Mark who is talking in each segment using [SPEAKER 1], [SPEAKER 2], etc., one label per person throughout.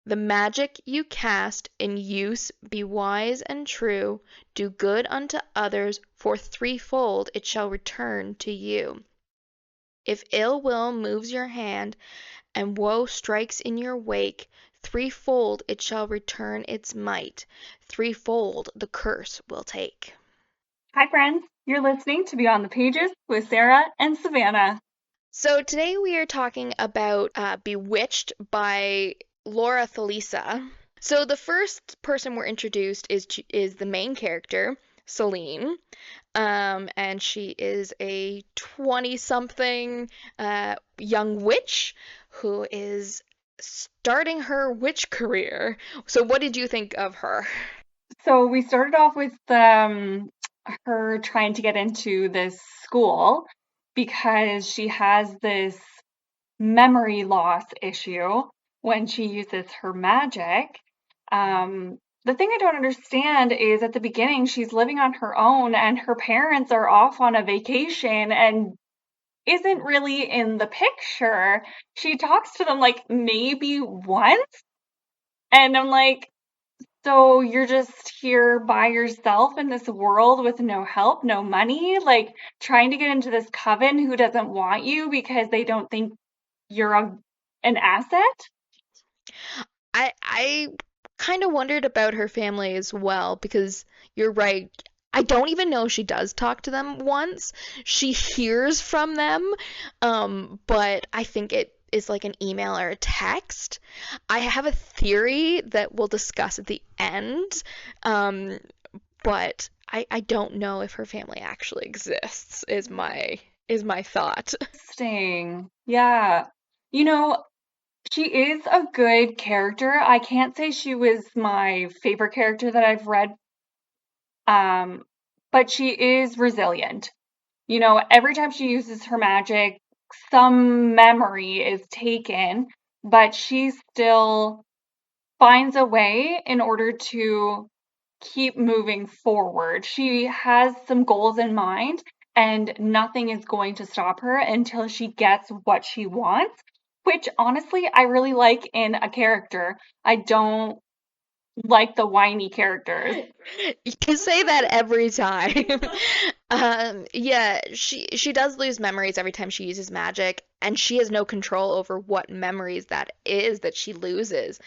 [SPEAKER 1] The magic you cast in use be wise and true. Do good unto others, for threefold it shall return to you. If ill will moves your hand, and woe strikes in your wake, threefold it shall return its might, threefold the curse will take.
[SPEAKER 2] Hi, friends. You're listening to Beyond the Pages with Sarah and Savannah.
[SPEAKER 1] So today we are talking about Bewitched by Laura Thalassa. So the first person we're introduced is the main character, Celine, and she is a 20-something young witch who is starting her witch career. So what did you think of her?
[SPEAKER 2] So we started off with her trying to get into this school because she has this memory loss issue when she uses her magic. The thing I don't understand is at the beginning, she's living on her own and her parents are off on a vacation and isn't really in the picture. She talks to them like maybe once. And I'm like, so you're just here by yourself in this world with no help, no money, like trying to get into this coven who doesn't want you because they don't think you're an asset?
[SPEAKER 1] I kind of wondered about her family as well because you're right. I don't even know if she does talk to them once. She hears from them, but I think it is like an email or a text. I have a theory that we'll discuss at the end, um, but I don't know if her family actually exists, is my thought.
[SPEAKER 2] Interesting. Yeah. You know, she is a good character. I can't say she was my favorite character that I've read, um, but she is resilient. You know, every time she uses her magic, some memory is taken, but she still finds a way in order to keep moving forward. She has some goals in mind, and nothing is going to stop her until she gets what she wants, which honestly, I really like in a character. I don't like the whiny characters.
[SPEAKER 1] You say that every time. Yeah, she does lose memories every time she uses magic, and she has no control over what memories that is that she loses.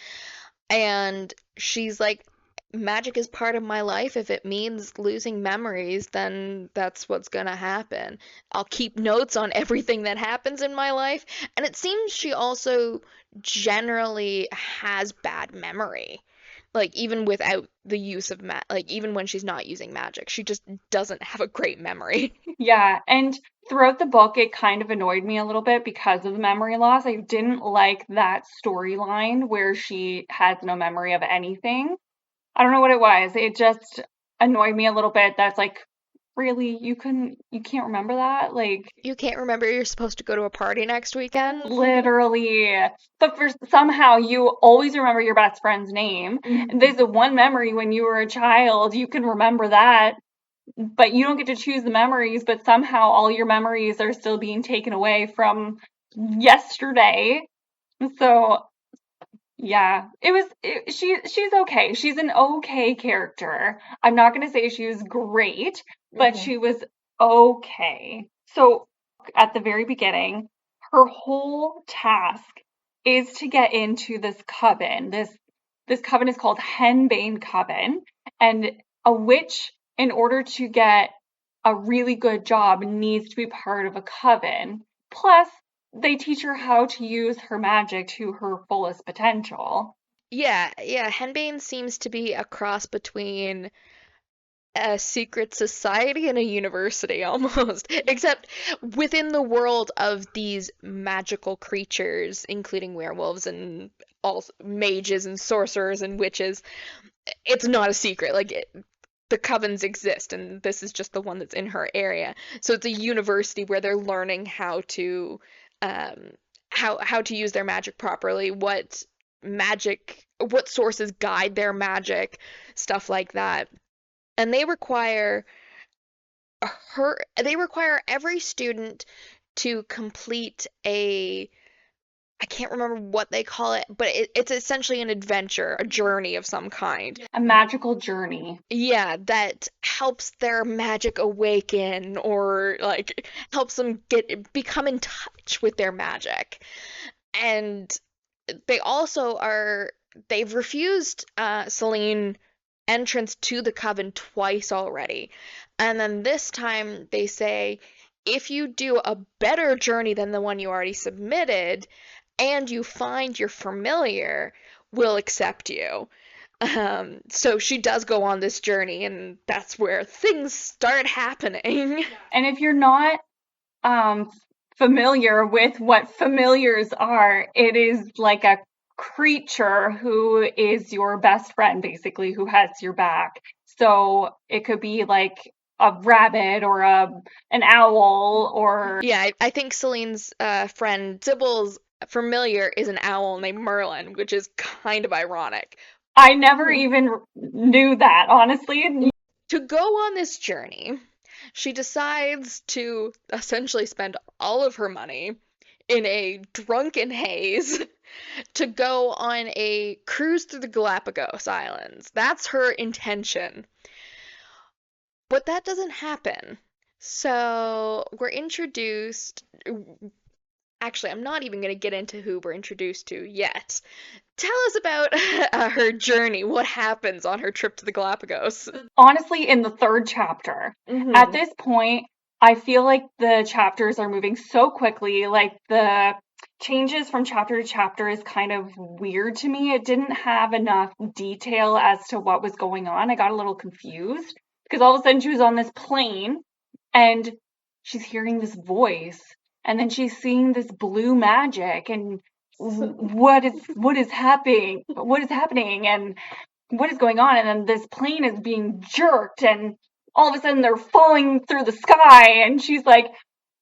[SPEAKER 1] And she's like, magic is part of my life. If it means losing memories, then that's what's gonna happen. I'll keep notes on everything that happens in my life. And it seems she also generally has bad memory. Like even without the use of like even when she's not using magic, she just doesn't have a great memory.
[SPEAKER 2] Yeah, and throughout the book, it kind of annoyed me a little bit because of the memory loss. I didn't like that storyline where she has no memory of anything. I don't know what it was. It just annoyed me a little bit. That's like, really, you can't remember that? Like,
[SPEAKER 1] You can't remember you're supposed to go to a party next weekend?
[SPEAKER 2] literally. But for somehow you always remember your best friend's name. And there's the one memory when you were a child, you can remember that, but you don't get to choose the memories, but somehow all your memories are still being taken away from yesterday. So yeah, she's okay. She's an okay character. I'm not gonna say she was great, but
[SPEAKER 1] Hmm.
[SPEAKER 2] she was okay. So at the very beginning, her whole task is to get into this coven. This coven is called Henbane Coven, and a witch, in order to get a really good job, needs to be part of a coven. Plus, they teach her how to use her magic to her fullest potential.
[SPEAKER 1] Yeah. Henbane seems to be a cross between a secret society and a university almost, except within the world of these magical creatures, including werewolves and all mages and sorcerers and witches. It's not a secret. The covens exist, and this is just the one that's in her area. So it's a university where they're learning um, how to use their magic properly, what sources guide their magic, stuff like that. And they require every student to complete I can't remember what they call it, but it's essentially an adventure, a journey of some kind.
[SPEAKER 2] A magical journey.
[SPEAKER 1] Yeah, that helps their magic awaken or like helps them become in touch with their magic. And they also are they've refused Celine entrance to the coven twice already. And then this time they say if you do a better journey than the one you already submitted and you find your familiar, we'll accept you. So she does go on this journey, and that's where things start happening.
[SPEAKER 2] And if you're not um, familiar with what familiars are, it is like a creature who is your best friend, basically, who has your back. So it could be like a rabbit or an owl or
[SPEAKER 1] Yeah, I think Celine's friend Sybil's familiar is an owl named Merlin, which is kind of ironic.
[SPEAKER 2] I never even knew that, honestly.
[SPEAKER 1] To go on this journey, she decides to essentially spend all of her money in a drunken haze to go on a cruise through the Galapagos Islands. That's her intention. But that doesn't happen. So we're introduced. Actually, I'm not even going to get into who we're introduced to yet. Tell us about her journey. What happens on her trip to the Galapagos?
[SPEAKER 2] Honestly, in the third chapter.
[SPEAKER 1] Mm-hmm.
[SPEAKER 2] At this point, I feel like the chapters are moving so quickly. Like the changes from chapter to chapter is kind of weird to me. It didn't have enough detail as to what was going on. I got a little confused because all of a sudden she was on this plane and she's hearing this voice and then she's seeing this blue magic and what is happening and what is going on? And then this plane is being jerked, and all of a sudden they're falling through the sky, and she's like,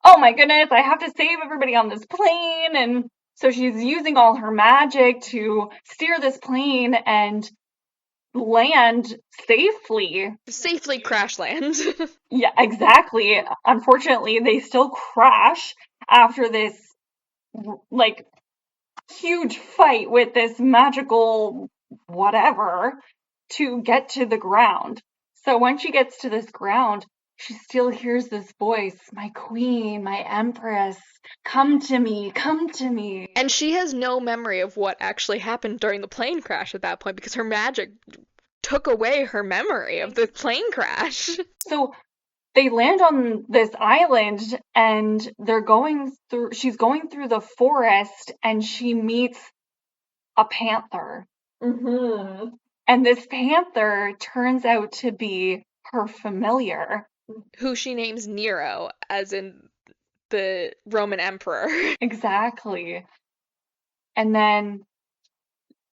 [SPEAKER 2] oh my goodness, I have to save everybody on this plane. And so she's using all her magic to steer this plane and land safely.
[SPEAKER 1] Safely crash land.
[SPEAKER 2] Yeah, exactly. Unfortunately, they still crash after this like huge fight with this magical whatever to get to the ground. So when she gets to this ground, she still hears this voice, my queen, my empress, come to me, come to me.
[SPEAKER 1] And she has no memory of what actually happened during the plane crash at that point because her magic took away her memory of the plane crash.
[SPEAKER 2] So they land on this island and she's going through the forest and she meets a panther.
[SPEAKER 1] Mm-hmm.
[SPEAKER 2] And this panther turns out to be her familiar.
[SPEAKER 1] Who she names Nero, as in the Roman emperor.
[SPEAKER 2] Exactly. And then,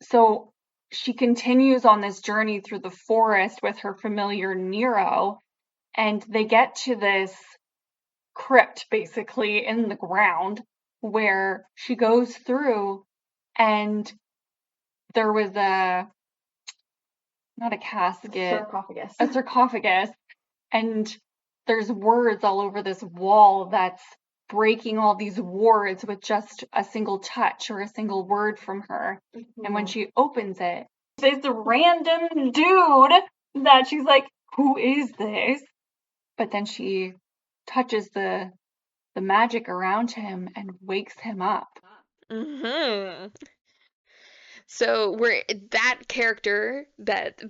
[SPEAKER 2] so she continues on this journey through the forest with her familiar Nero, and they get to this crypt basically in the ground where she goes through, and there was not a casket, a sarcophagus, and there's words all over this wall that's breaking all these words with just a single touch or a single word from her. Mm-hmm. And when she opens it, it's a random dude that she's like, who is this? But then she touches the magic around him and wakes him up.
[SPEAKER 1] Mm-hmm. So we're that character that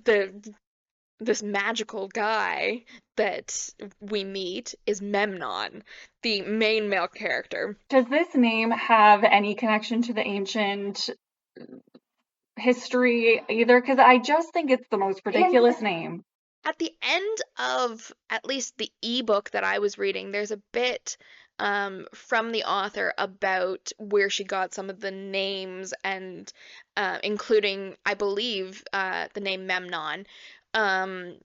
[SPEAKER 1] this magical guy that we meet is Memnon, the main male character.
[SPEAKER 2] Does this name have any connection to the ancient history either? Because I just think it's the most ridiculous name.
[SPEAKER 1] At the end of at least the ebook that I was reading, there's a bit from the author about where she got some of the names and including, I believe, the name Memnon. And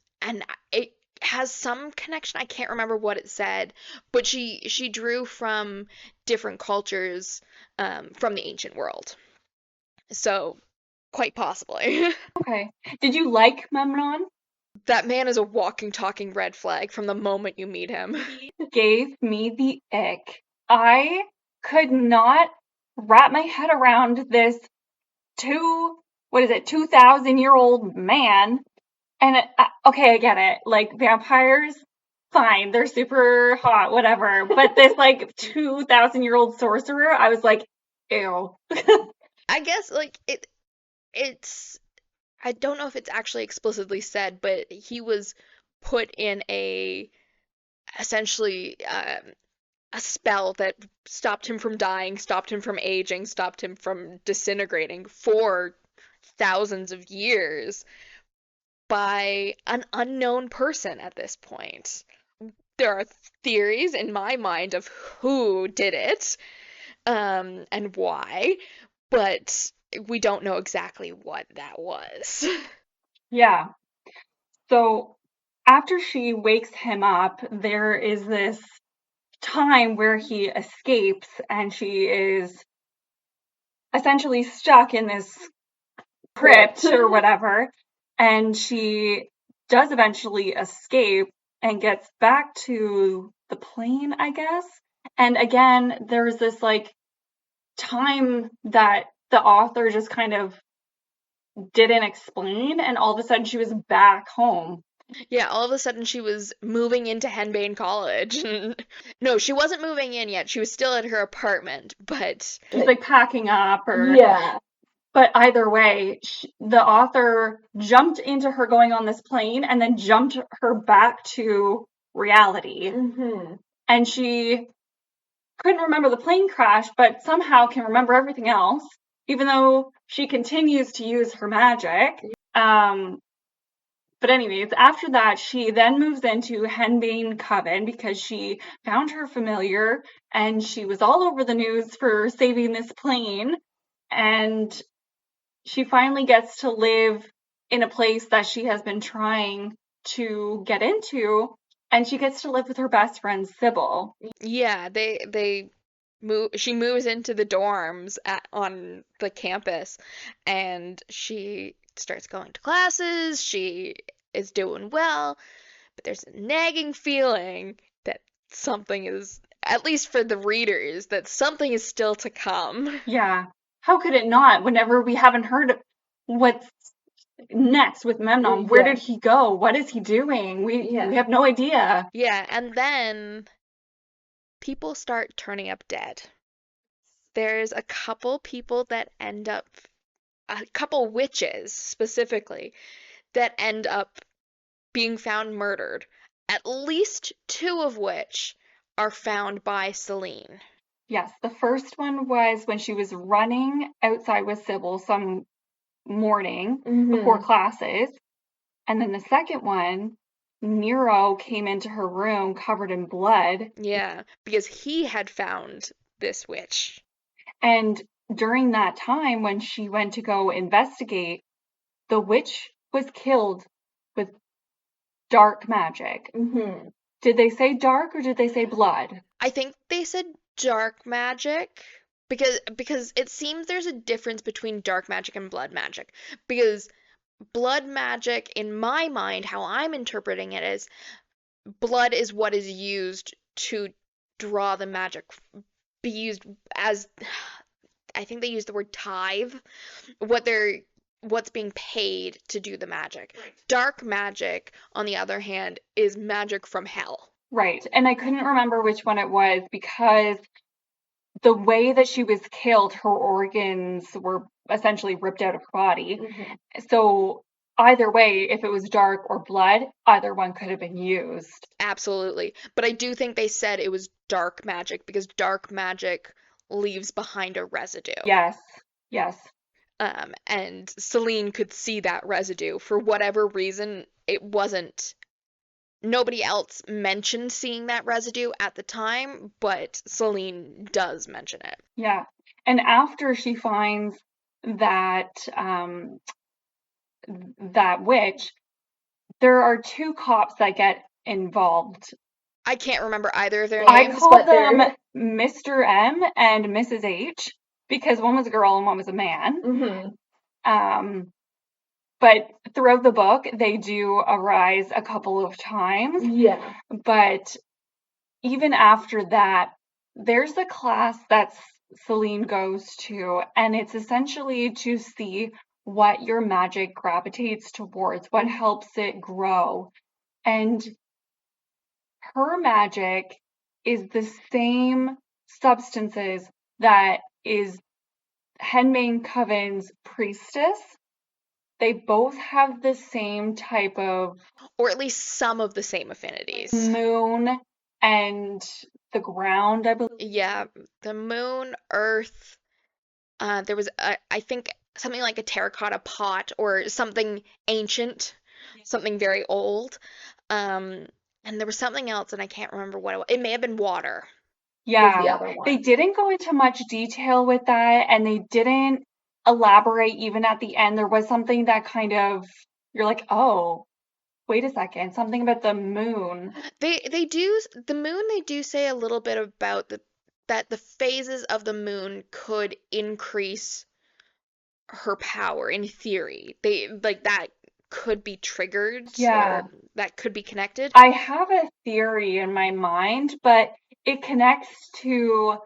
[SPEAKER 1] it has some connection. I can't remember what it said, but she drew from different cultures from the ancient world. So, quite possibly.
[SPEAKER 2] Okay. Did you like Memnon?
[SPEAKER 1] That man is a walking, talking red flag from the moment you meet him.
[SPEAKER 2] He gave me the ick. I could not wrap my head around this 2,000-year-old man. And okay, I get it. Like, vampires, fine, they're super hot, whatever. But this, like, 2,000-year-old sorcerer, I was like, ew.
[SPEAKER 1] I guess like it's I don't know if it's actually explicitly said, but he was put in a essentially a spell that stopped him from dying, stopped him from aging, stopped him from disintegrating for thousands of years by an unknown person at this point. There are theories in my mind of who did it, and why, but we don't know exactly what that was.
[SPEAKER 2] Yeah. So after she wakes him up, there is this time where he escapes and she is essentially stuck in this crypt or whatever. And she does eventually escape and gets back to the plane, I guess. And again, there's this like time that the author just kind of didn't explain, and all of a sudden she was back home.
[SPEAKER 1] Yeah, all of a sudden she was moving into Henbane College. No, she wasn't moving in yet. She was still at her apartment, but
[SPEAKER 2] She's like packing up or
[SPEAKER 3] Yeah.
[SPEAKER 2] but either way, the author jumped into her going on this plane and then jumped her back to reality.
[SPEAKER 3] Mm-hmm.
[SPEAKER 2] And she couldn't remember the plane crash, but somehow can remember everything else, even though she continues to use her magic. But anyways, after that, she then moves into Henbane Coven because she found her familiar and she was all over the news for saving this plane. And she finally gets to live in a place that she has been trying to get into, and she gets to live with her best friend Sybil.
[SPEAKER 1] yeah, they move she moves into the dorms on the campus and she starts going to classes. She is doing well, but there's a nagging feeling that something is, at least for the readers, that something is still to come.
[SPEAKER 2] Yeah. How could it not? Whenever we haven't heard what's next with Memnon, where
[SPEAKER 3] Yeah.
[SPEAKER 2] did he go? What is he doing? We have no idea.
[SPEAKER 1] Yeah, and then people start turning up dead. There's a couple people that end up, a couple witches specifically, that end up being found murdered, at least two of which are found by Celine.
[SPEAKER 2] Yes, the first one was when she was running outside with Sybil some morning before classes. And then the second one, Nero came into her room covered in blood.
[SPEAKER 1] Yeah, because he had found this witch.
[SPEAKER 2] And during that time, when she went to go investigate, the witch was killed with dark magic.
[SPEAKER 3] Mm-hmm.
[SPEAKER 2] Did they say dark or did they say blood?
[SPEAKER 1] I think they said dark magic because it seems there's a difference between dark magic and blood magic. Because blood magic, in my mind, how I'm interpreting it is blood is what is used to draw the magic, be used as, I think they use the word tithe, what's being paid to do the magic. Dark magic, on the other hand, is magic from hell.
[SPEAKER 2] Right. And I couldn't remember which one it was because the way that she was killed, her organs were essentially ripped out of her body.
[SPEAKER 3] Mm-hmm.
[SPEAKER 2] So either way, if it was dark or blood, either one could have been used.
[SPEAKER 1] Absolutely. But I do think they said it was dark magic because dark magic leaves behind a residue.
[SPEAKER 2] Yes. Yes.
[SPEAKER 1] And Celine could see that residue. For whatever reason, it wasn't. Nobody else mentioned seeing that residue at the time, but Celine does mention it.
[SPEAKER 2] Yeah. And after she finds that that witch, there are two cops that get involved.
[SPEAKER 1] I can't remember either of their
[SPEAKER 2] I
[SPEAKER 1] names,
[SPEAKER 2] call
[SPEAKER 1] but
[SPEAKER 2] them Mr. M and Mrs. H because one was a girl and one was a man.
[SPEAKER 3] Mm-hmm.
[SPEAKER 2] But throughout the book, they do arise a couple of times.
[SPEAKER 3] Yeah.
[SPEAKER 2] But even after that, there's a class that's Celine goes to, and it's essentially to see what your magic gravitates towards, what helps it grow. And her magic is the same substances that is Henmain Coven's priestess. They both have the same type of
[SPEAKER 1] Or at least some of the same affinities.
[SPEAKER 2] moon and the ground, I believe.
[SPEAKER 1] Yeah, the moon, earth, there was, I think, something like a terracotta pot or something ancient, something very old. Um, and there was something else, and I can't remember what it was. It may have been water. Was the
[SPEAKER 2] Yeah,
[SPEAKER 1] other one.
[SPEAKER 2] they didn't go into much detail with that, and they didn't elaborate even at the end. There was something that kind of, you're like, oh, wait a second, something about the moon.
[SPEAKER 1] They do the moon. They do say a little bit about that the phases of the moon could increase her power in theory. They like that could be triggered
[SPEAKER 2] Yeah,
[SPEAKER 1] or that could be connected.
[SPEAKER 2] I have a theory in my mind, but it connects to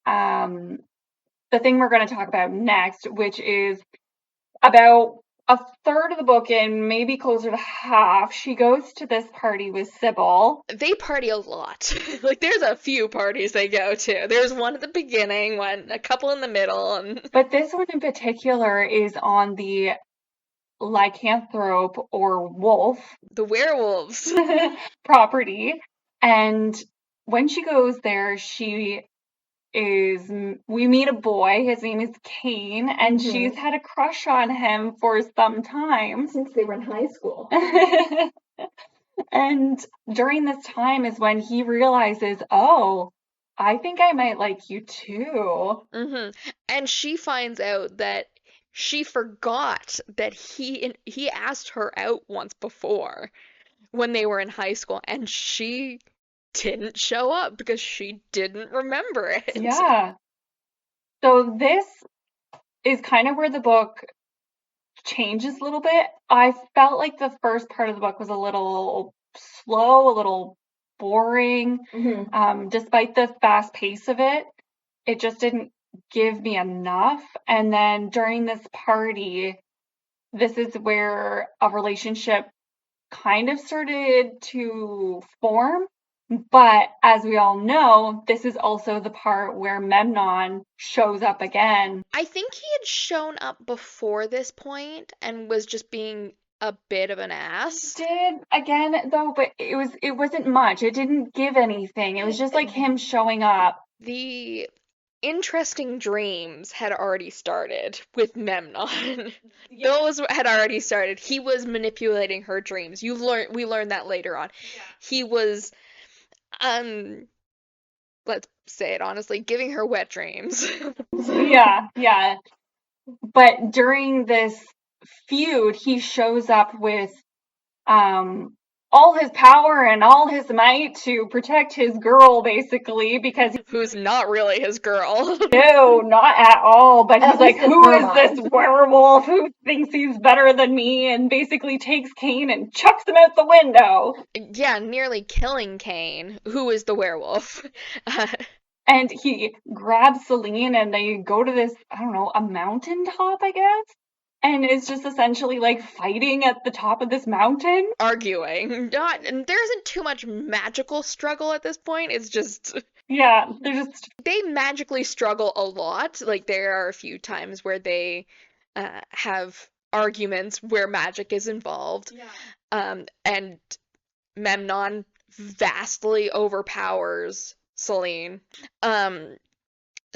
[SPEAKER 2] um, the thing we're going to talk about next, which is about a third of the book and maybe closer to half. She goes to this party with Sybil.
[SPEAKER 1] They party a lot. Like there's a few parties they go to. There's one at the beginning, one a couple in the middle, and
[SPEAKER 2] But this one in particular is on the lycanthrope or wolf
[SPEAKER 1] the werewolves.
[SPEAKER 2] property. And when she goes there, we meet a boy. His name is Kane, and she's had a crush on him for some time.
[SPEAKER 1] Since they were in high school.
[SPEAKER 2] And during this time is when he realizes, oh, I think I might like you too.
[SPEAKER 1] And she finds out that she forgot that he asked her out once before when they were in high school, and she didn't show up because she didn't remember it.
[SPEAKER 2] Yeah. So this is kind of where the book changes a little bit. I felt like the first part of the book was a little slow, a little boring. Despite the fast pace of it, it just didn't give me enough. And then during this party, this is where a relationship kind of started to form. But as we all know, this is also the part where Memnon shows up again.
[SPEAKER 1] I think he had shown up before this point and was just being a bit of an ass.
[SPEAKER 2] Did again though, but it wasn't much. It didn't give anything. It was just like him showing up.
[SPEAKER 1] The interesting dreams had already started with Memnon. Those had already started. He was manipulating her dreams. We learned that later on. He was let's say it honestly, giving her wet dreams.
[SPEAKER 2] Yeah. But during this feud, he shows up with all his power and all his might to protect his girl, basically, because
[SPEAKER 1] Who's not really his girl.
[SPEAKER 2] no, not at all. But he's like, who is this werewolf who thinks he's better than me? And basically takes Kane and chucks him out the window.
[SPEAKER 1] Yeah, nearly killing Kane, who is the werewolf.
[SPEAKER 2] And he grabs Celine and they go to this, I don't know, a mountaintop, I guess. And it's just essentially like fighting at the top of this mountain.
[SPEAKER 1] Arguing. And there isn't too much magical struggle at this point. It's just.
[SPEAKER 2] Yeah,
[SPEAKER 1] they magically struggle a lot. Like there are a few times where they have arguments where magic is involved. And Memnon vastly overpowers Celine.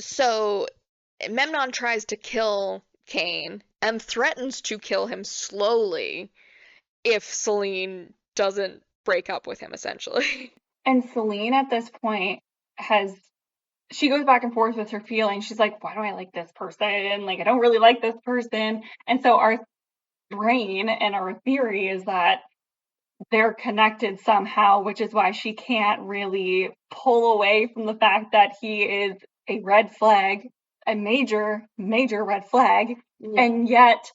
[SPEAKER 1] So Memnon tries to kill Kane and threatens to kill him slowly if Celine doesn't break up with him, essentially.
[SPEAKER 2] And Celine at this point she goes back and forth with her feelings. She's like, why do I like this person? Like, I don't really like this person. And so our brain and our theory is that they're connected somehow, which is why she can't really pull away from the fact that he is a red flag, a major, major red flag. Yeah. And yet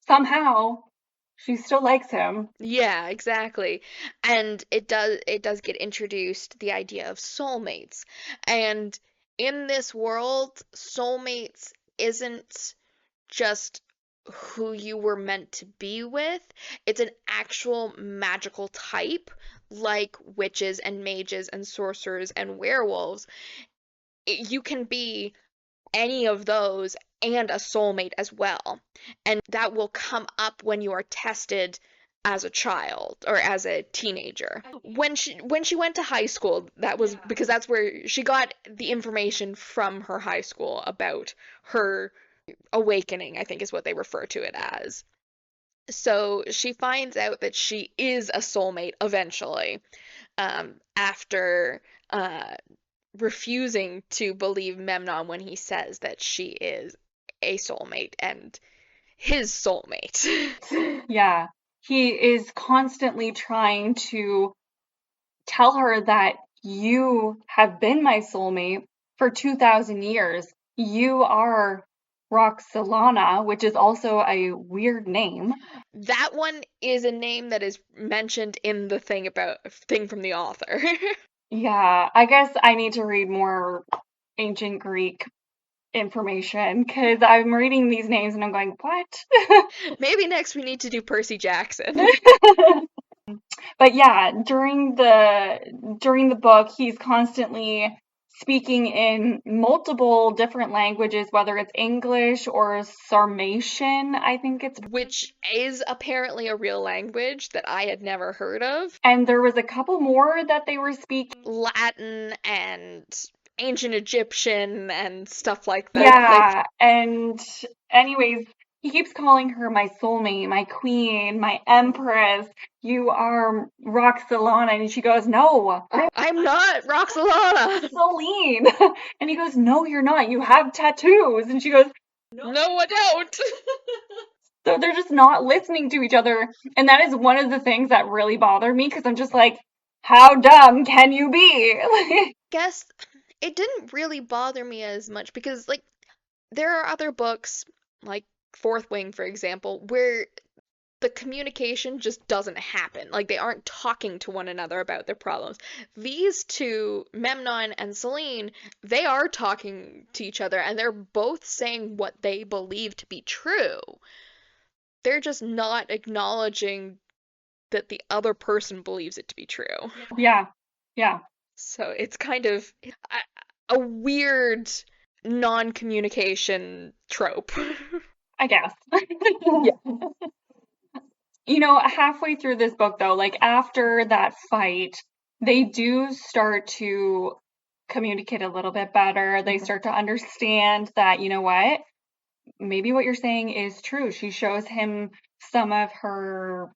[SPEAKER 2] somehow she still likes him.
[SPEAKER 1] Yeah, exactly. And it does get introduced the idea of soulmates. And in this world, soulmates isn't just who you were meant to be with. It's an actual magical type, like witches and mages and sorcerers and werewolves. You can be any of those and a soulmate as well. And that will come up when you are tested as a child or as a teenager. When she went to high school, that was because that's where she got the information from her high school about her awakening, I think is what they refer to it as. So she finds out that she is a soulmate eventually, after refusing to believe Memnon when he says that she is a soulmate and his soulmate.
[SPEAKER 2] Yeah. He is constantly trying to tell her that you have been my soulmate for 2,000 years. You are Roxolana, which is also a weird name.
[SPEAKER 1] That one is a name that is mentioned in the thing from the author.
[SPEAKER 2] Yeah, I guess I need to read more ancient Greek information because I'm reading these names and I'm going, what?
[SPEAKER 1] Maybe next we need to do Percy Jackson.
[SPEAKER 2] But yeah, during the book, he's constantly speaking in multiple different languages, whether it's English or Sarmatian, I think it's.
[SPEAKER 1] Which is apparently a real language that I had never heard of.
[SPEAKER 2] And there was a couple more that they were speaking.
[SPEAKER 1] Latin and ancient Egyptian and stuff like that.
[SPEAKER 2] Yeah, and anyways, he keeps calling her my soulmate, my queen, my empress. You are Roxolana, and she goes, "No,
[SPEAKER 1] I'm not Roxolana.
[SPEAKER 2] Celine." And he goes, "No, you're not. You have tattoos." And she goes,
[SPEAKER 1] No, I don't.
[SPEAKER 2] so they're just not listening to each other. And that is one of the things that really bothered me because I'm just like, how dumb can you be?
[SPEAKER 1] Guess it didn't really bother me as much because, like, there are other books, like Fourth Wing, for example, where the communication just doesn't happen. Like, they aren't talking to one another about their problems. These two, Memnon and Celine, they are talking to each other and they're both saying what they believe to be true. They're just not acknowledging that the other person believes it to be true.
[SPEAKER 2] Yeah, yeah.
[SPEAKER 1] So it's kind of a weird non-communication trope.
[SPEAKER 2] I guess.
[SPEAKER 1] Yeah.
[SPEAKER 2] You know, halfway through this book, though, like after that fight, they do start to communicate a little bit better. They start to understand that, you know what? Maybe what you're saying is true. She shows him some of her.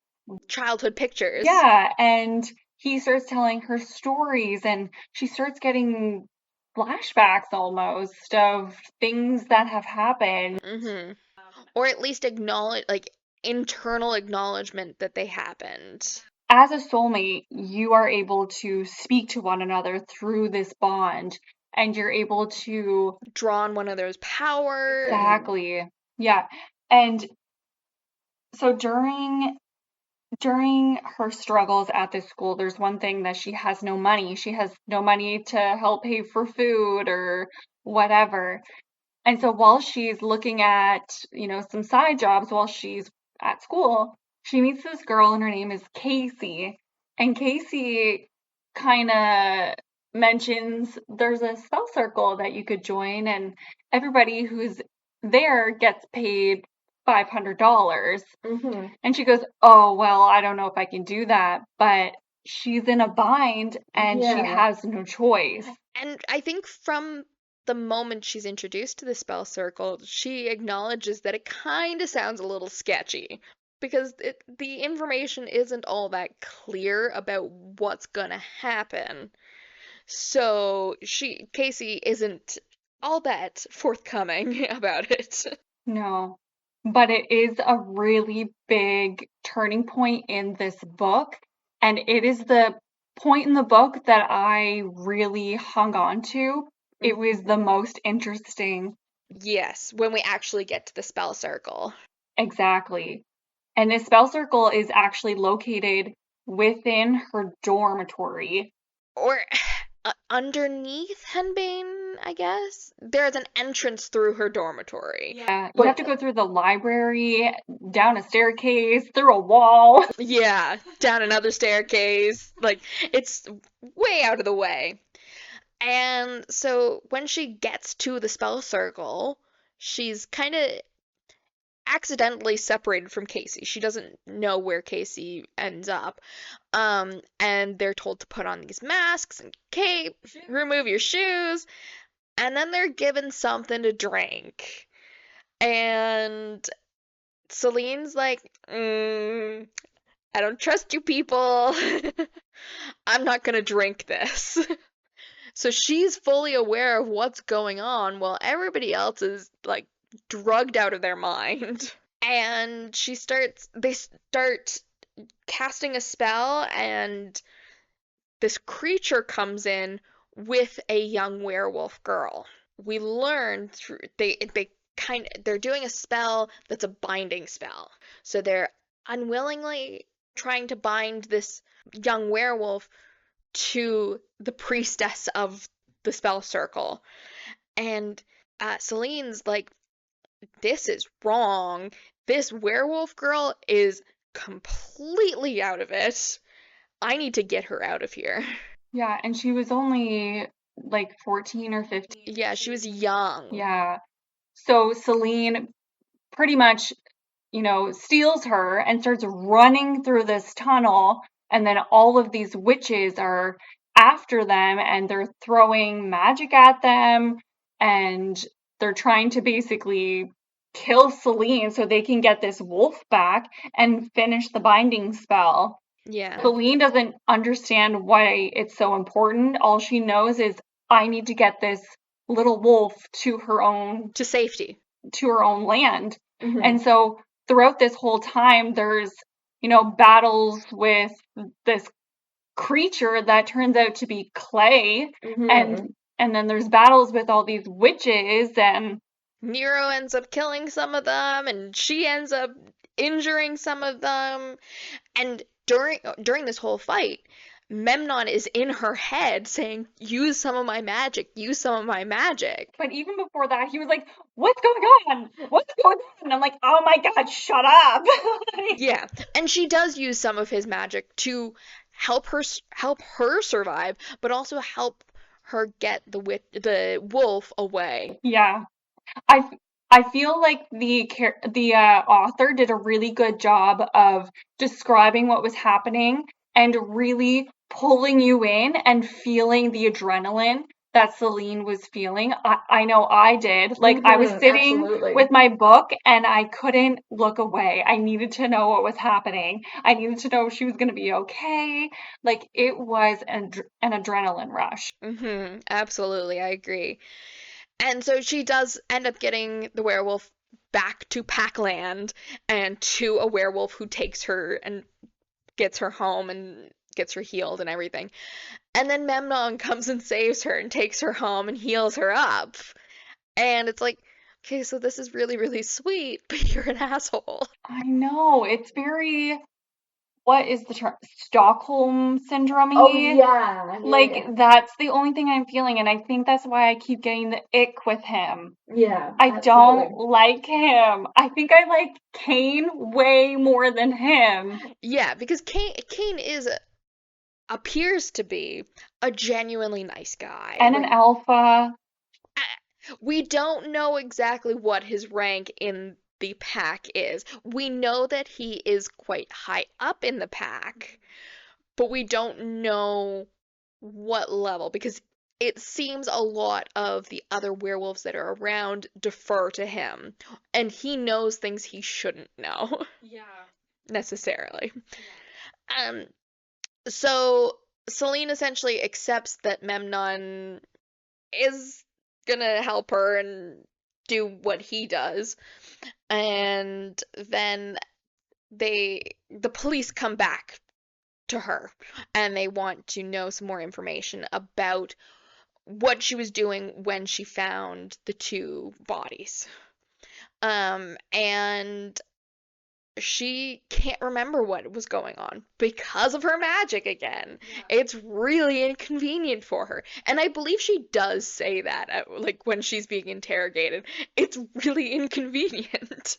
[SPEAKER 1] Childhood pictures.
[SPEAKER 2] Yeah, and he starts telling her stories, and she starts getting flashbacks almost of things that have happened.
[SPEAKER 1] Mm-hmm. Or at least acknowledge, like, internal acknowledgement that they happened.
[SPEAKER 2] As a soulmate, you are able to speak to one another through this bond, and you're able to.
[SPEAKER 1] Draw on one another's power.
[SPEAKER 2] Exactly. Yeah. And so during her struggles at this school, there's one thing that she has no money. She has no money to help pay for food or whatever. And so while she's looking at, some side jobs while she's at school, she meets this girl and her name is Casey. And Casey kind of mentions there's a spell circle that you could join, and everybody who's there gets paid $500.
[SPEAKER 1] Mm-hmm.
[SPEAKER 2] And she goes, "Oh, well, I don't know if I can do that." But she's in a bind and she has no choice.
[SPEAKER 1] And I think from the moment she's introduced to the spell circle, she acknowledges that it kind of sounds a little sketchy because the information isn't all that clear about what's gonna happen. So Casey isn't all that forthcoming about it.
[SPEAKER 2] No, but it is a really big turning point in this book. And it is the point in the book that I really hung on to. It was the most interesting.
[SPEAKER 1] Yes, when we actually get to the spell circle.
[SPEAKER 2] Exactly. And this spell circle is actually located within her dormitory.
[SPEAKER 1] Or underneath Henbane, I guess. There's an entrance through her dormitory.
[SPEAKER 2] Yeah, you
[SPEAKER 1] But
[SPEAKER 2] have to go through the library, down a staircase, through a wall.
[SPEAKER 1] yeah, down another staircase. Like, it's way out of the way. And so when she gets to the spell circle, she's kind of accidentally separated from Casey. She doesn't know where Casey ends up. And they're told to put on these masks and cape, remove your shoes, and then they're given something to drink. And Celine's like, I don't trust you people. I'm not gonna drink this. So she's fully aware of what's going on while everybody else is like drugged out of their mind. And they start casting a spell, and this creature comes in with a young werewolf girl. We learn through they're doing a spell that's a binding spell. So they're unwillingly trying to bind this young werewolf to the priestess of the spell circle. And Celine's like, this is wrong. This werewolf girl is completely out of it. I need to get her out of here.
[SPEAKER 2] Yeah, and she was only like 14 or 15.
[SPEAKER 1] Yeah, she was young.
[SPEAKER 2] Yeah. So Celine pretty much, steals her and starts running through this tunnel, and then all of these witches are after them and they're throwing magic at them, and they're trying to basically kill Celine so they can get this wolf back and finish the binding spell.
[SPEAKER 1] Yeah.
[SPEAKER 2] Celine doesn't understand why it's so important. All she knows is, I need to get this little wolf to
[SPEAKER 1] To safety.
[SPEAKER 2] to her own land.
[SPEAKER 1] Mhm.
[SPEAKER 2] And so throughout this whole time, there's, battles with this creature that turns out to be clay. And then there's battles with all these witches, and
[SPEAKER 1] Nero ends up killing some of them, and she ends up injuring some of them. And during this whole fight, Memnon is in her head saying, use some of my magic, use some of my magic.
[SPEAKER 2] But even before that, he was like, what's going on? What's going on? And I'm like, oh my God, shut up.
[SPEAKER 1] Yeah, and she does use some of his magic to help her survive, but also help her get the wolf away.
[SPEAKER 2] Yeah. I feel like the author did a really good job of describing what was happening and really pulling you in and feeling the adrenaline that Celine was feeling. I know I did. Like, I was sitting
[SPEAKER 1] absolutely.
[SPEAKER 2] with my book and I couldn't look away. I needed to know what was happening. I needed to know if she was going to be okay. Like, it was an adrenaline rush.
[SPEAKER 1] Absolutely, I agree. And so she does end up getting the werewolf back to Packland and to a werewolf who takes her and gets her home and gets her healed and everything. And then Memnon comes and saves her and takes her home and heals her up. And it's like, okay, so this is really, really sweet, but you're an asshole.
[SPEAKER 2] I know. It's very, what is the term? Stockholm syndrome.
[SPEAKER 1] Yeah.
[SPEAKER 2] Like, that's the only thing I'm feeling, and I think that's why I keep getting the ick with him.
[SPEAKER 1] Yeah.
[SPEAKER 2] I don't like him. I think I like Kane way more than him.
[SPEAKER 1] Yeah, because Kane appears to be a genuinely nice guy.
[SPEAKER 2] And an alpha.
[SPEAKER 1] We don't know exactly what his rank in the pack is. We know that he is quite high up in the pack, but we don't know what level, because it seems a lot of the other werewolves that are around defer to him, and he knows things he shouldn't know.
[SPEAKER 2] Yeah.
[SPEAKER 1] Necessarily. So Celine essentially accepts that Memnon is gonna help her and do what he does. And then the police come back to her and they want to know some more information about what she was doing when she found the two bodies. And she can't remember what was going on because of her magic again. It's really inconvenient for her. And I believe she does say that like when she's being interrogated. It's really inconvenient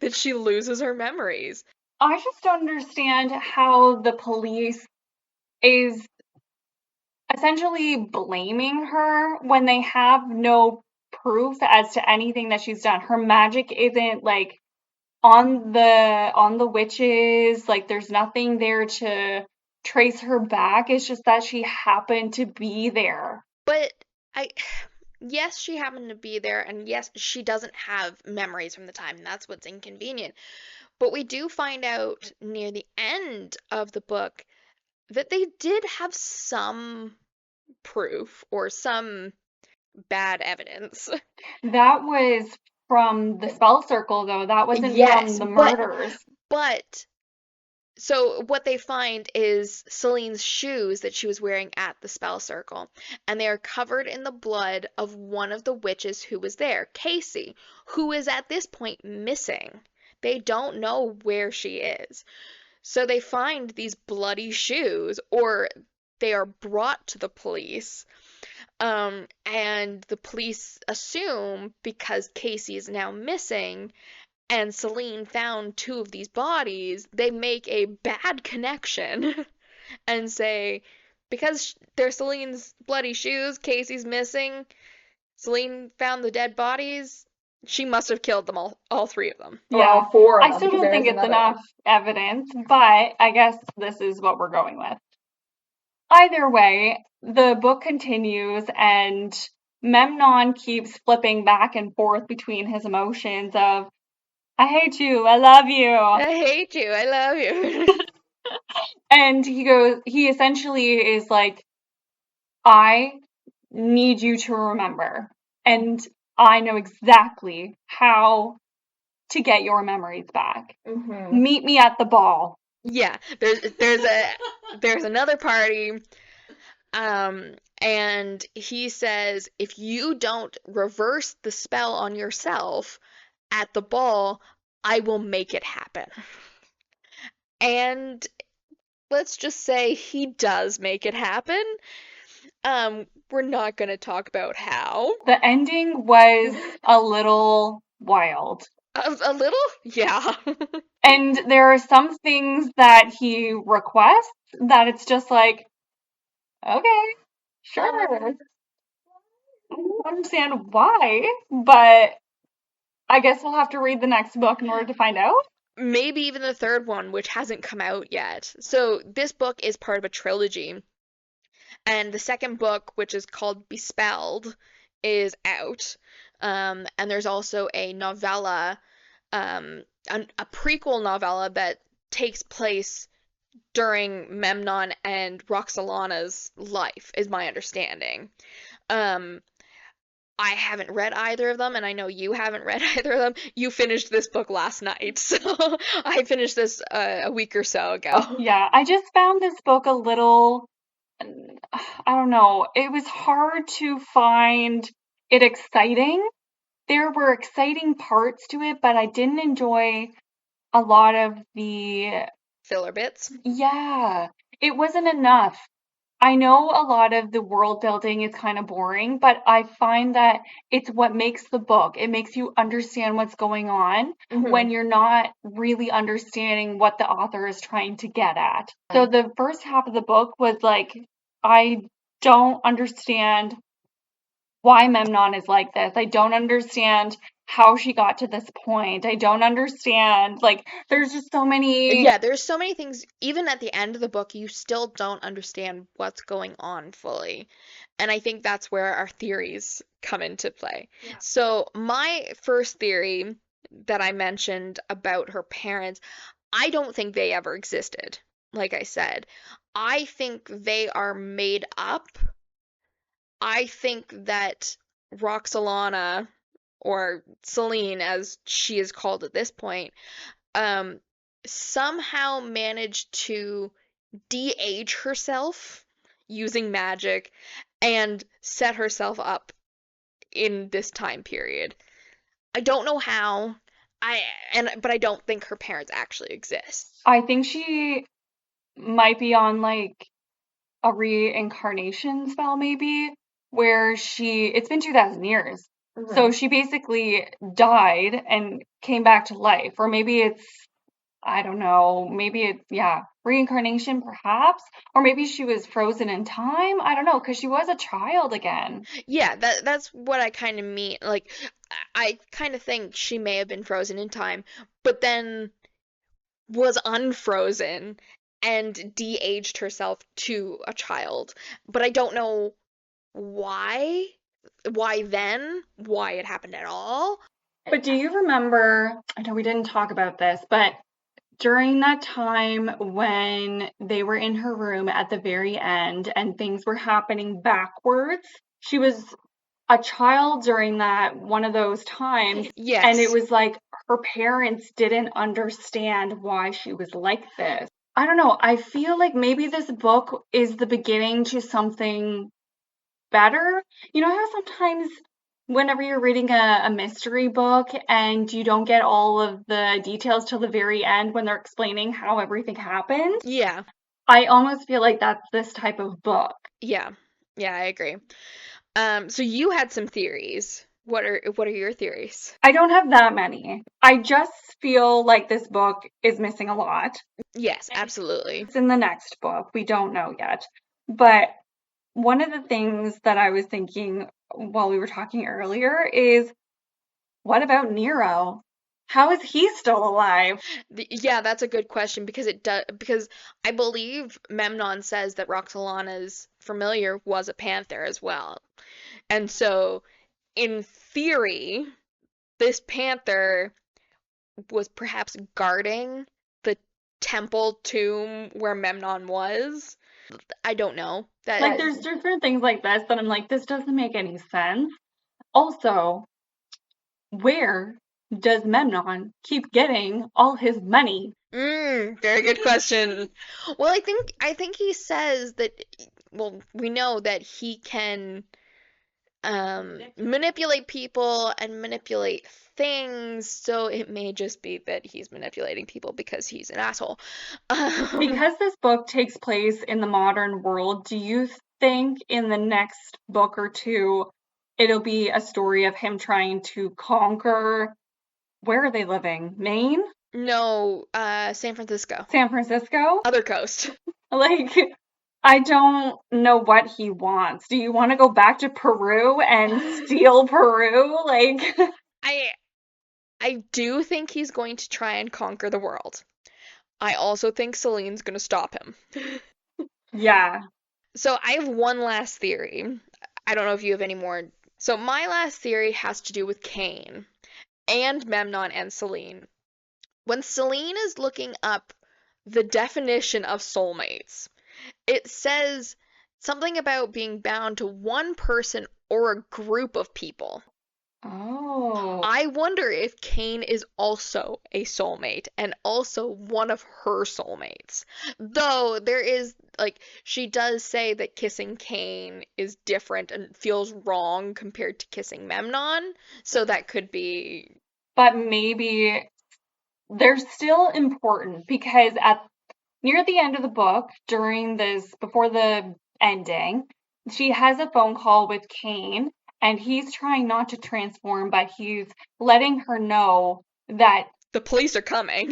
[SPEAKER 1] that she loses her memories.
[SPEAKER 2] I just don't understand how the police is essentially blaming her when they have no proof as to anything that she's done. Her magic isn't like on the witches, like there's nothing there to trace her back. It's just that she happened to be there.
[SPEAKER 1] But I yes, she happened to be there, and yes, she doesn't have memories from the time. That's what's inconvenient. But we do find out near the end of the book that they did have some proof or some bad evidence.
[SPEAKER 2] That was from the spell circle, though. That wasn't from
[SPEAKER 1] Yes,
[SPEAKER 2] the murders.
[SPEAKER 1] but so what they find is Celine's shoes that she was wearing at the spell circle, and they are covered in the blood of one of the witches who was there, Casey, who is at this point missing. They don't know where she is. So they find these bloody shoes, or they are brought to the police. And the police assume because Casey is now missing and Celine found two of these bodies, they make a bad connection and say, because they're Celine's bloody shoes, Casey's missing, Celine found the dead bodies, she must have killed them all three of them.
[SPEAKER 3] Or
[SPEAKER 2] Yeah.
[SPEAKER 3] all four of
[SPEAKER 2] I
[SPEAKER 3] them,
[SPEAKER 2] still
[SPEAKER 3] because
[SPEAKER 2] don't
[SPEAKER 3] there
[SPEAKER 2] think
[SPEAKER 3] is
[SPEAKER 2] it's
[SPEAKER 3] another
[SPEAKER 2] enough
[SPEAKER 3] one.
[SPEAKER 2] evidence, but I guess this is what we're going with. Either way, the book continues and Memnon keeps flipping back and forth between his emotions of, I hate you, I love you.
[SPEAKER 1] I hate you, I love you.
[SPEAKER 2] And he essentially is like, I need you to remember. And I know exactly how to get your memories back.
[SPEAKER 3] Mm-hmm.
[SPEAKER 2] Meet me at the ball.
[SPEAKER 1] Yeah, there's another party, and he says if you don't reverse the spell on yourself at the ball, I will make it happen. And let's just say he does make it happen. We're not gonna talk about how.
[SPEAKER 2] The ending was a little wild.
[SPEAKER 1] A little? Yeah.
[SPEAKER 2] And there are some things that he requests that it's just like, okay, sure. I don't understand why, but I guess we'll have to read the next book in order to find out.
[SPEAKER 1] Maybe even the third one, which hasn't come out yet. So this book is part of a trilogy. And the second book, which is called Bespelled, is out. And there's also a novella, a prequel novella that takes place during Memnon and Roxolana's life, is my understanding. Um, I haven't read either of them, and I know you haven't read either of them. You finished this book last night, so I finished this a week or so ago.
[SPEAKER 2] Yeah, I just found this book a little, I don't know, it was hard to find it exciting. There were exciting parts to it, but I didn't enjoy a lot of the,
[SPEAKER 1] Filler bits.
[SPEAKER 2] yeah, it wasn't enough. I know a lot of the world building is kind of boring, but I find that it's what makes the book. It makes you understand what's going on when you're not really understanding what the author is trying to get at. So the first half of the book was like, I don't understand why Memnon is like this. I don't understand how she got to this point. I don't understand. Like, there's just so many.
[SPEAKER 1] Yeah, there's so many things. Even at the end of the book, you still don't understand what's going on fully. And I think that's where our theories come into play.
[SPEAKER 3] Yeah.
[SPEAKER 1] So, my first theory that I mentioned about her parents, I don't think they ever existed. Like I said, I think they are made up. I think that Roxolana, or Celine as she is called at this point, um, somehow managed to de-age herself using magic and set herself up in this time period. I don't know how. I but I don't think her parents actually exist.
[SPEAKER 2] I think she might be on like a reincarnation spell, maybe, where it's been 2,000 years. So she basically died and came back to life. Or maybe it's, I don't know, maybe it's, yeah, reincarnation perhaps. Or maybe she was frozen in time. I don't know, because she was a child again.
[SPEAKER 1] Yeah, that's what I kind of mean. Like, I kind of think she may have been frozen in time, but then was unfrozen and de-aged herself to a child. But I don't know why. Why then? Why it happened at all?
[SPEAKER 2] But do you remember, I know we didn't talk about this, but during that time when they were in her room at the very end and things were happening backwards, she was a child during that one of those times, and it
[SPEAKER 1] Yes.
[SPEAKER 2] was like her parents didn't understand why she was like this. I don't know. I feel like maybe this book is the beginning to something better. You know how sometimes whenever you're reading a mystery book and you don't get all of the details till the very end when they're explaining how everything happened?
[SPEAKER 1] Yeah.
[SPEAKER 2] I almost feel like that's this type of book.
[SPEAKER 1] Yeah. Yeah, I agree. So you had some theories. What are your theories?
[SPEAKER 2] I don't have that many. I just feel like this book is missing a lot.
[SPEAKER 1] Yes, absolutely.
[SPEAKER 2] It's in the next book. We don't know yet. But one of the things that I was thinking while we were talking earlier is, what about Nero? How is he still alive?
[SPEAKER 1] Yeah, that's a good question because I believe Memnon says that Roxolana's familiar was a panther as well. And so in theory, this panther was perhaps guarding the temple tomb where Memnon was. I don't know.
[SPEAKER 2] Like, there's different things like this that I'm like, this doesn't make any sense. Also, where does Memnon keep getting all his money?
[SPEAKER 1] Very good question. Well, I think he says that, well, we know that he can manipulate people and manipulate things, so it may just be that he's manipulating people because he's an asshole.
[SPEAKER 2] Because this book takes place in the modern world, do you think in the next book or two it'll be a story of him trying to conquer, where are they living? Maine?
[SPEAKER 1] No, San Francisco.
[SPEAKER 2] San Francisco?
[SPEAKER 1] Other coast.
[SPEAKER 2] Like, I don't know what he wants. Do you want to go back to Peru and steal Peru? Like,
[SPEAKER 1] I I do think he's going to try and conquer the world. I also think Celine's going to stop him.
[SPEAKER 2] yeah.
[SPEAKER 1] So I have one last theory. I don't know if you have any more. So my last theory has to do with Cain and Memnon and Celine. When Celine is looking up the definition of soulmates, it says something about being bound to one person or a group of people.
[SPEAKER 2] Oh.
[SPEAKER 1] I wonder if Cain is also a soulmate and also one of her soulmates. Though there is, like, she does say that kissing Cain is different and feels wrong compared to kissing Memnon, so that could be.
[SPEAKER 2] But maybe they're still important because at near the end of the book, during this, before the ending, she has a phone call with Cain, and he's trying not to transform, but he's letting her know that
[SPEAKER 1] The police are coming.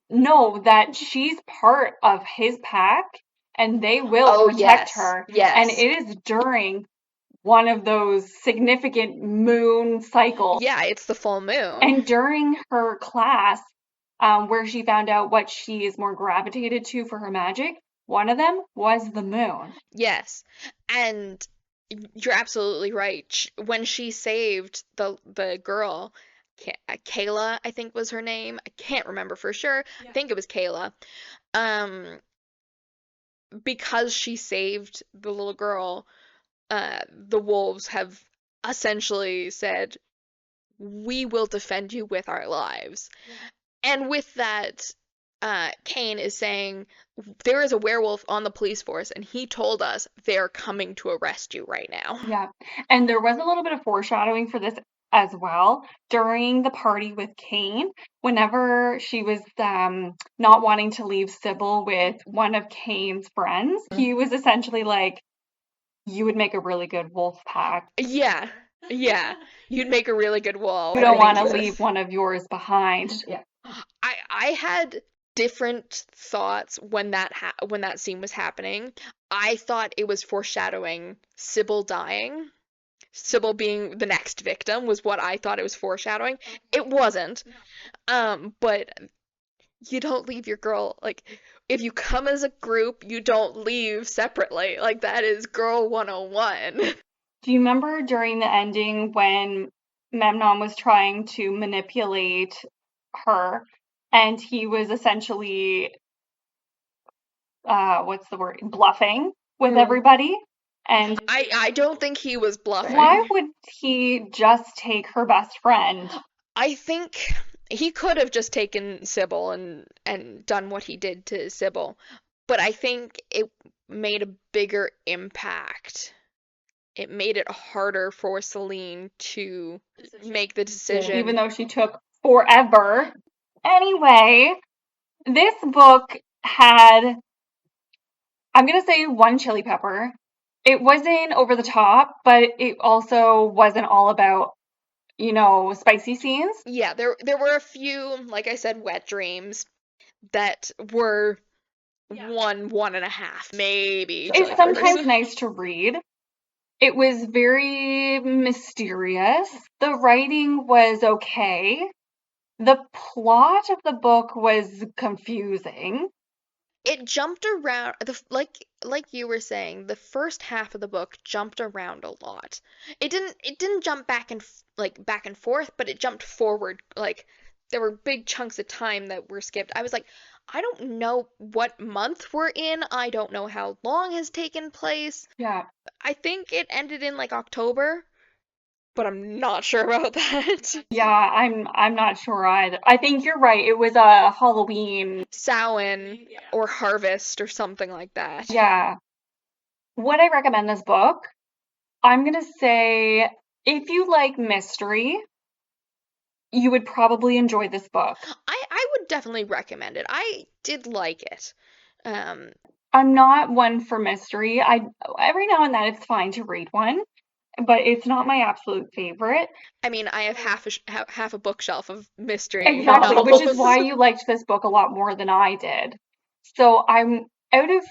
[SPEAKER 2] that she's part of his pack and they will
[SPEAKER 1] Oh,
[SPEAKER 2] protect
[SPEAKER 1] yes.
[SPEAKER 2] her.
[SPEAKER 1] Yes.
[SPEAKER 2] And it is during one of those significant moon cycles.
[SPEAKER 1] Yeah, it's the full moon.
[SPEAKER 2] And during her class, where she found out what she is more gravitated to for her magic, one of them was the moon.
[SPEAKER 1] Yes. And you're absolutely right. When she saved the girl, Kayla, I think was her name. I can't remember for sure. I think it was Kayla. Um, because she saved the little girl, the wolves have essentially said, "We will defend you with our lives." And with that, Kane is saying, there is a werewolf on the police force, and he told us they're coming to arrest you right now.
[SPEAKER 2] Yeah. And there was a little bit of foreshadowing for this as well. During the party with Cain, whenever she was not wanting to leave Sybil with one of Cain's friends, he was essentially like, you would make a really good wolf pack.
[SPEAKER 1] Yeah. Yeah. You'd make a really good wolf.
[SPEAKER 2] You don't want to leave one of yours behind.
[SPEAKER 3] Yeah.
[SPEAKER 1] I had different thoughts when that scene was happening. I thought it was foreshadowing Sybil dying. Sybil being the next victim was what I thought it was foreshadowing. It wasn't. But you don't leave your girl, like, if you come as a group, you don't leave separately. Like, that is girl 101.
[SPEAKER 2] Do you remember during the ending when Memnon was trying to manipulate her and he was essentially, what's the word, bluffing with everybody? And
[SPEAKER 1] I don't think he was bluffing.
[SPEAKER 2] why would he just take her best friend?
[SPEAKER 1] I think he could have just taken Sybil and done what he did to Sybil, but I think it made a bigger impact. It made it harder for Celine to make the decision.
[SPEAKER 2] Even though she took forever. Anyway, this book had, I'm going to say, one chili pepper. It wasn't over the top, but it also wasn't all about, spicy scenes.
[SPEAKER 1] Yeah, there were a few, like I said, wet dreams that were 1.5, maybe.
[SPEAKER 2] It's sometimes nice to read. It was very mysterious. The writing was okay. The plot of the book was confusing.
[SPEAKER 1] It jumped around, like you were saying, the first half of the book jumped around a lot. It didn't jump back and forth, but it jumped forward. Like, there were big chunks of time that were skipped. I was like, I don't know what month we're in. I don't know how long has taken place.
[SPEAKER 2] Yeah.
[SPEAKER 1] I think it ended in like October, but I'm not sure about that.
[SPEAKER 2] Yeah, I'm not sure either. I think you're right. It was a Halloween.
[SPEAKER 1] Samhain or Harvest or something like that.
[SPEAKER 2] Yeah. Would I recommend this book? I'm going to say if you like mystery, you would probably enjoy this book.
[SPEAKER 1] I would definitely recommend it. I did like it.
[SPEAKER 2] I'm not one for mystery. Every now and then it's fine to read one, but it's not my absolute favorite.
[SPEAKER 1] I mean, I have half a bookshelf of mystery
[SPEAKER 2] Exactly,
[SPEAKER 1] novels.
[SPEAKER 2] which is why you liked this book a lot more than I did. So I'm out of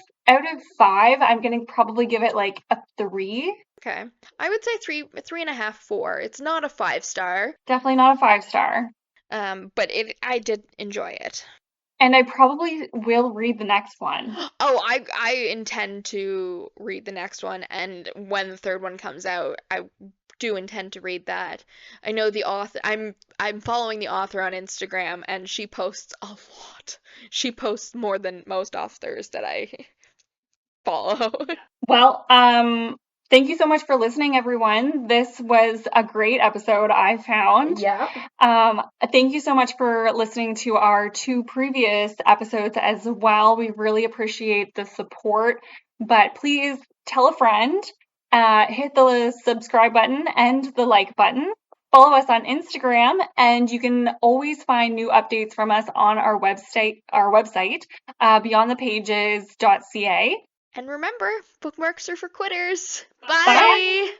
[SPEAKER 2] 5, I'm gonna probably give it like a 3.
[SPEAKER 1] Okay, I would say 3.5, 4. It's not a 5-star.
[SPEAKER 2] Definitely not a 5-star.
[SPEAKER 1] But I did enjoy it.
[SPEAKER 2] And I probably will read the next one.
[SPEAKER 1] Oh, I intend to read the next one, and when the third one comes out, I do intend to read that. I know the author. I'm following the author on Instagram, and she posts a lot. She posts more than most authors that I follow.
[SPEAKER 2] Well, thank you so much for listening, everyone. This was a great episode, I found.
[SPEAKER 3] Yeah.
[SPEAKER 2] Thank you so much for listening to our 2 previous episodes as well. We really appreciate the support, but please tell a friend, hit the subscribe button and the like button. Follow us on Instagram, and you can always find new updates from us on our website, beyondthepages.ca.
[SPEAKER 1] And remember, bookmarks are for quitters.
[SPEAKER 2] Bye.
[SPEAKER 1] Bye.